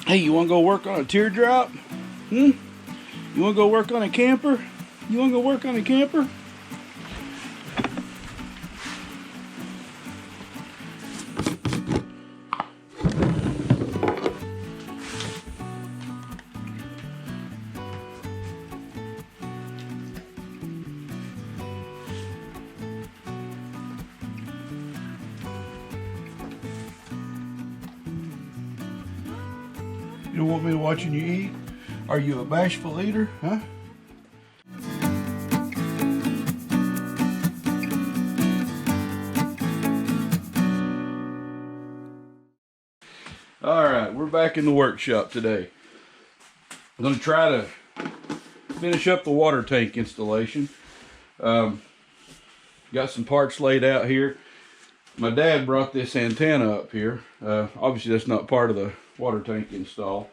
Hey, you want to go work on a teardrop? You want to go work on a camper? You want to go work on a camper? You don't want me watching you eat? Are you a bashful eater, huh? Alright, we're back in the workshop today. I'm going to try to finish up the water tank installation. Got some parts laid out here. My dad brought this antenna up here. Obviously that's not part of the water tank install.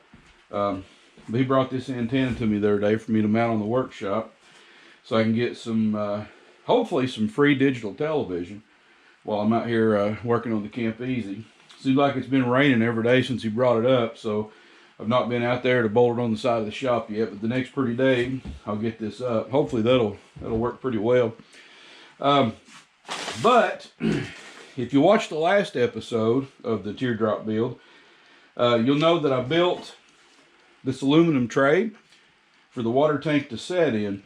But he brought this antenna to me the other day for me to mount on the workshop so I can get some, hopefully some free digital television while I'm out here working on the Camp Easy. Seems like it's been raining every day since he brought it up, so I've not been out there to bolt it on the side of the shop yet, but the next pretty day I'll get this up. Hopefully that'll work pretty well. But if you watched the last episode of the Teardrop build, you'll know that I built this aluminum tray for the water tank to set in.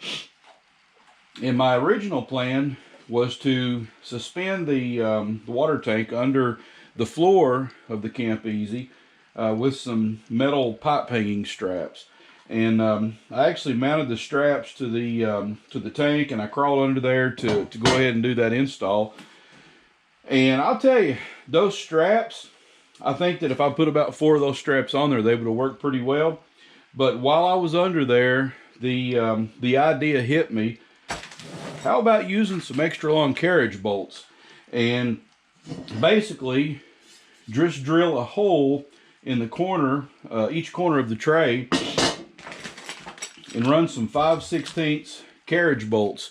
And my original plan was to suspend the water tank under the floor of the Camp Easy with some metal pipe hanging straps. And I actually mounted the straps to the tank, and I crawled under there to go ahead and do that install. And I'll tell you, those straps, I think that if I put about 4 of those straps on there, they would have worked pretty well. But while I was under there, the idea hit me. How about using some extra long carriage bolts and basically just drill a hole in the corner, each corner of the tray, and run some 5/16 carriage bolts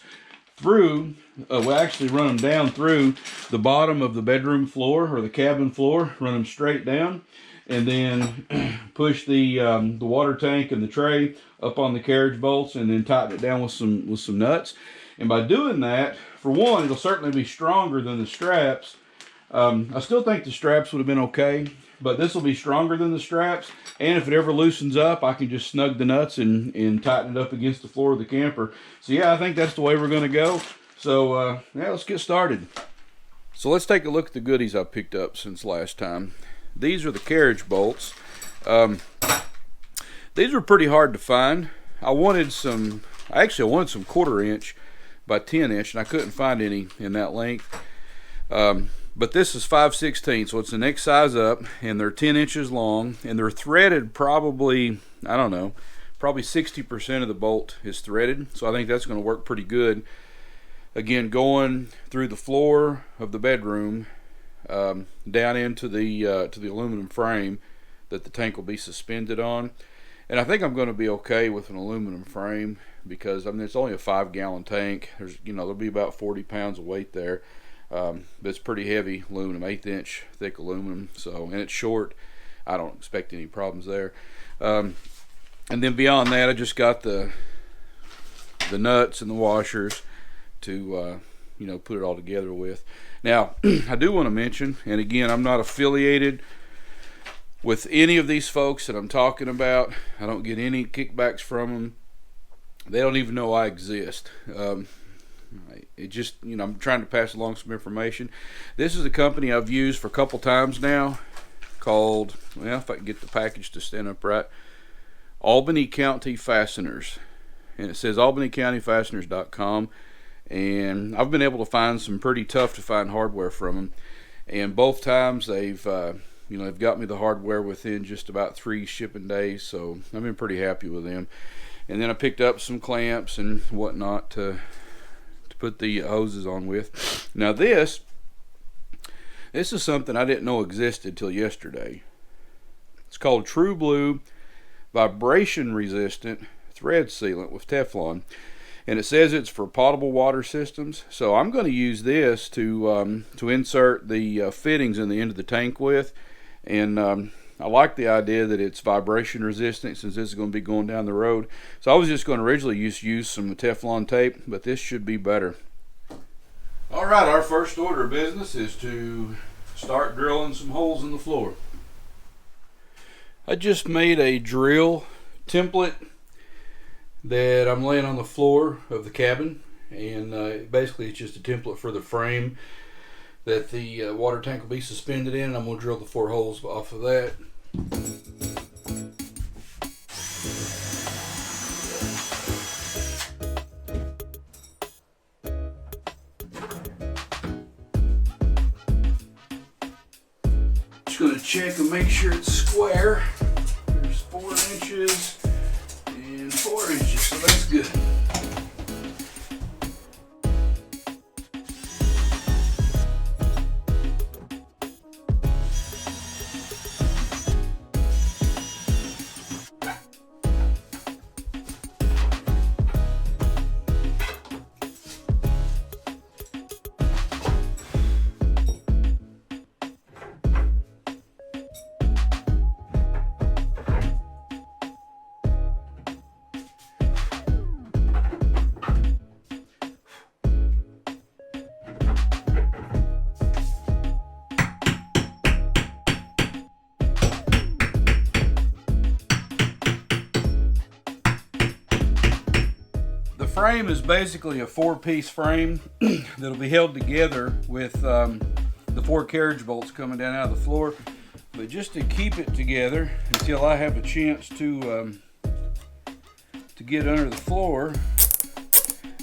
through. We'll actually run them down through the bottom of the bedroom floor or the cabin floor, run them straight down, and then push the water tank and the tray up on the carriage bolts, and then tighten it down with some nuts. And by doing that, for one, it'll certainly be stronger than the straps. I still think the straps would have been okay, but this will be stronger than the straps. And if it ever loosens up, I can just snug the nuts and tighten it up against the floor of the camper. So yeah, I think that's the way we're going to go. So yeah, let's get started. So let's take a look at the goodies I picked up since last time. These are the carriage bolts. These were pretty hard to find. I wanted some 1/4 inch by 10 inch, and I couldn't find any in that length. But this is 5/16, so it's the next size up, and they're 10 inches long, and they're threaded probably, I don't know, probably 60% of the bolt is threaded, so I think that's going to work pretty good. Again, going through the floor of the bedroom, down into the aluminum frame that the tank will be suspended on. And I think I'm going to be okay with an aluminum frame because, I mean, it's only a 5-gallon tank. There'll be about 40 pounds of weight there. But it's pretty heavy aluminum, 1/8 inch thick aluminum, and it's short. I don't expect any problems there. And then beyond that, I just got the nuts and the washers to put it all together with. Now I do want to mention, and again, I'm not affiliated with any of these folks that I'm talking about. I don't get any kickbacks from them. They don't even know I exist. It just, I'm trying to pass along some information. This is a company I've used for a couple times now called, well, if I can get the package to stand up right, Albany County Fasteners. And it says albanycountyfasteners.com. And I've been able to find some pretty tough to find hardware from them. And both times they've got me the hardware within just about 3 shipping days. So I've been pretty happy with them. And then I picked up some clamps and whatnot to put the hoses on with. Now this is something I didn't know existed till yesterday. It's called True Blue Vibration Resistant Thread Sealant with Teflon, and it says it's for potable water systems. So I'm going to use this to insert the fittings in the end of the tank with, and I like the idea that it's vibration resistant since this is going to be going down the road. So I was just going to originally use some Teflon tape, but this should be better. All right, our first order of business is to start drilling some holes in the floor. I just made a drill template that I'm laying on the floor of the cabin, and basically it's just a template for the frame that the water tank will be suspended in. I'm going to drill the 4 holes off of that. Just going to check and make sure it's square. There's 4 inches and 4 inches, so that's good. The frame is basically a 4-piece frame that'll be held together with the 4 carriage bolts coming down out of the floor. But just to keep it together until I have a chance to get under the floor,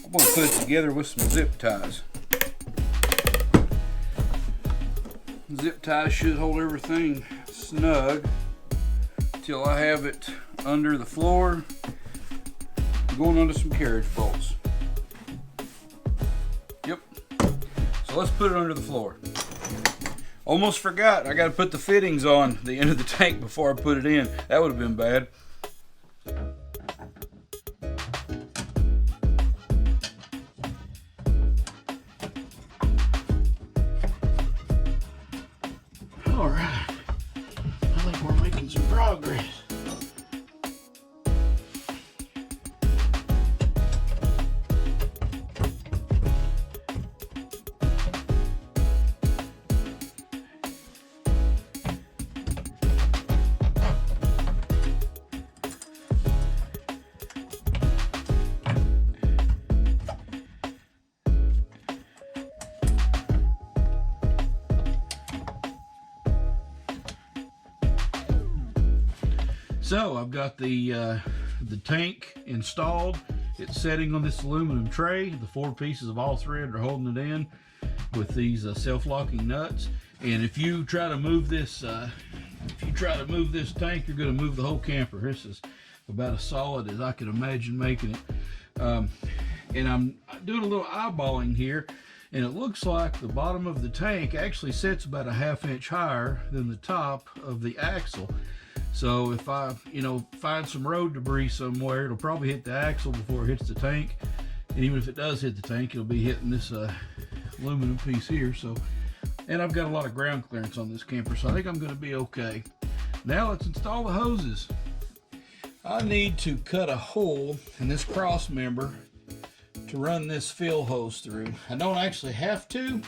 I'm going to put it together with some zip ties. Zip ties should hold everything snug until I have it under the floor, going under some carriage bolts. Yep. So let's put it under the floor. Almost forgot, I got to put the fittings on the end of the tank before I put it in. That would have been bad. All right. I think we're making some progress. So I've got the tank installed. It's setting on this aluminum tray. The 4 pieces of all thread are holding it in with these self-locking nuts. And if you try to move this, tank, you're going to move the whole camper. This is about as solid as I could imagine making it. And I'm doing a little eyeballing here, and it looks like the bottom of the tank actually sits about a 1/2 inch higher than the top of the axle. So if I, find some road debris somewhere, it'll probably hit the axle before it hits the tank. And even if it does hit the tank, it'll be hitting this aluminum piece here. So, and I've got a lot of ground clearance on this camper, so I think I'm going to be okay. Now let's install the hoses. I need to cut a hole in this cross member to run this fill hose through. I don't actually have to,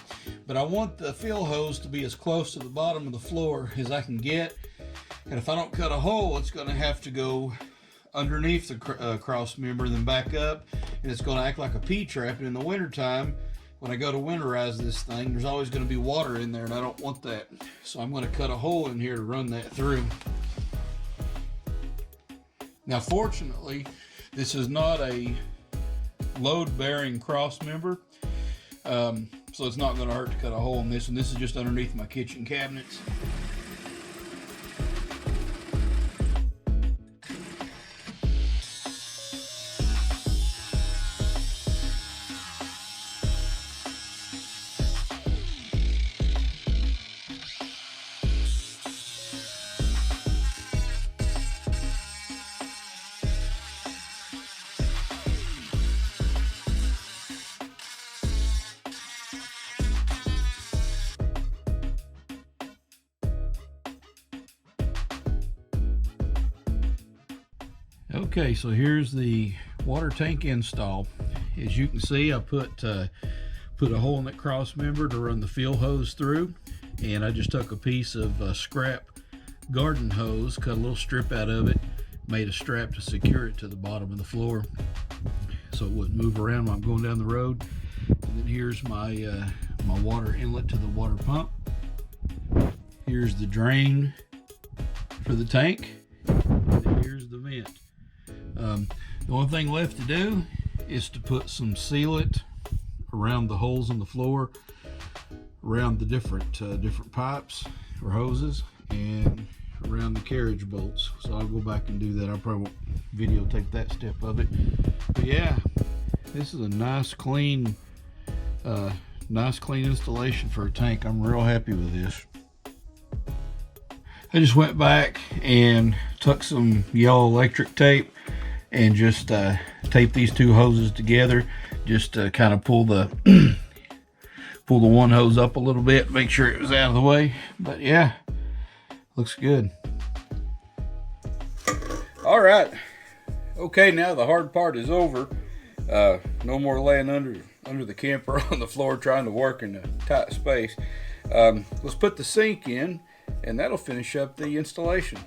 but I want the fill hose to be as close to the bottom of the floor as I can get. And if I don't cut a hole, it's going to have to go underneath the cross member and then back up, and it's going to act like a P-trap. And in the wintertime, when I go to winterize this thing, there's always going to be water in there, and I don't want that. So I'm going to cut a hole in here to run that through. Now, fortunately, this is not a load-bearing cross member, so it's not going to hurt to cut a hole in this one. This is just underneath my kitchen cabinets. Okay, so here's the water tank install. As you can see, I put a hole in that cross member to run the fill hose through, and I just took a piece of scrap garden hose, cut a little strip out of it, made a strap to secure it to the bottom of the floor so it wouldn't move around while I'm going down the road. And then here's my my water inlet to the water pump. Here's the drain for the tank, and then here's the vent. The only thing left to do is to put some sealant around the holes in the floor, around the different pipes or hoses, and around the carriage bolts. So I'll go back and do that. I probably won't videotape that step of it. But yeah, this is a nice clean installation for a tank. I'm real happy with this. I just went back and took some yellow electric tape and just tape these two hoses together, just to kind of pull the pull the one hose up a little bit, make sure it was out of the way. But yeah, looks good. All right, okay, now the hard part is over. No more laying under the camper on the floor trying to work in a tight space. Let's put the sink in, and that'll finish up the installation.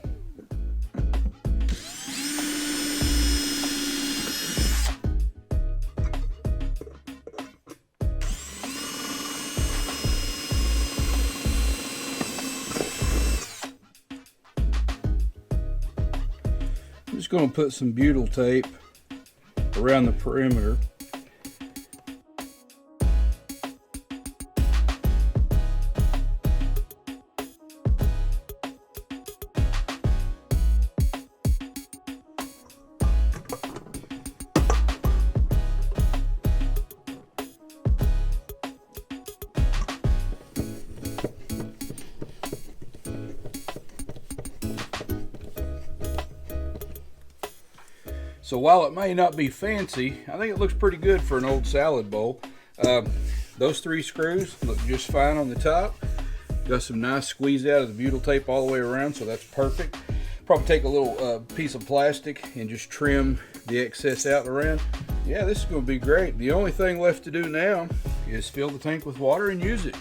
I'm just going to put some butyl tape around the perimeter. So while it may not be fancy, I think it looks pretty good for an old salad bowl. Those three screws look just fine on the top. Got some nice squeeze out of the butyl tape all the way around, so that's perfect. Probably take a little piece of plastic and just trim the excess out around. Yeah, this is going to be great. The only thing left to do now is fill the tank with water and use it.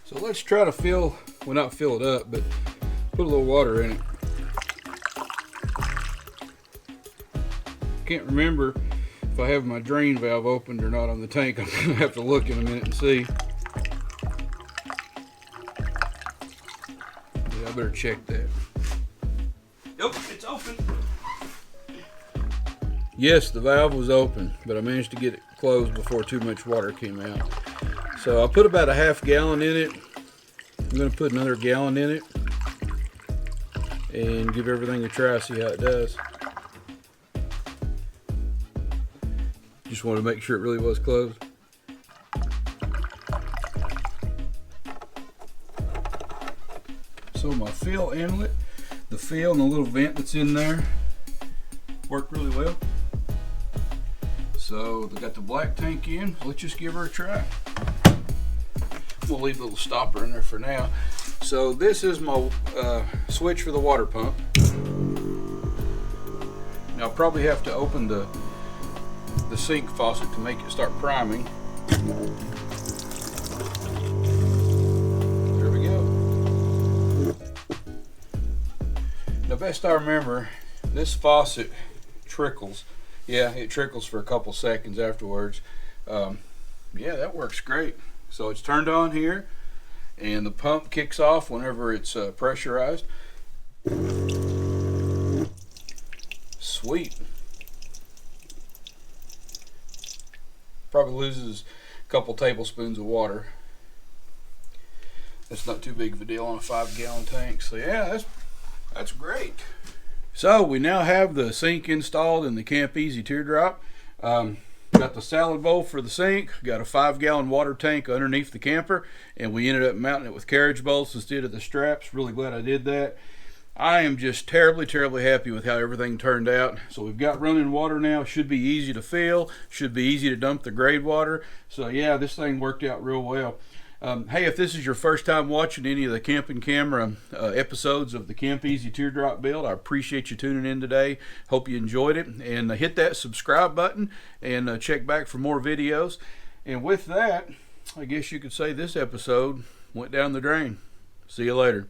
So let's try to not fill it up, but put a little water in it. Can't remember if I have my drain valve opened or not on the tank. I'm gonna have to look in a minute and see. Yeah, I better check that. Nope, it's open. Yes, the valve was open, but I managed to get it closed before too much water came out. So I put about a half gallon in it. I'm gonna put another gallon in it and give everything a try, see how it does. Just wanted to make sure it really was closed. So my fill inlet, the fill and the little vent that's in there worked really well. So they got the black tank in. Let's just give her a try. We'll leave the little stopper in there for now. So this is my switch for the water pump. Now I'll probably have to open the sink faucet to make it start priming. There we go. Now best I remember, this faucet trickles. Yeah, it trickles for a couple seconds afterwards. Yeah, that works great. So it's turned on here, and the pump kicks off whenever it's pressurized. Sweet. Probably loses a couple tablespoons of water. That's not too big of a deal on a 5-gallon tank. So yeah, that's great. So we now have the sink installed in the Camp Easy Teardrop. Got the salad bowl for the sink, got a 5-gallon water tank underneath the camper, and we ended up mounting it with carriage bolts instead of the straps. Really glad I did that. I am just terribly happy with how everything turned out. So we've got running water now. Should be easy to fill, should be easy to dump the grade water. So yeah, this thing worked out real well. Hey, if this is your first time watching any of the Camping Camera episodes of the Camp Easy Teardrop build, I appreciate you tuning in today. Hope you enjoyed it. And hit that subscribe button and check back for more videos. And with that, I guess you could say this episode went down the drain. See you later.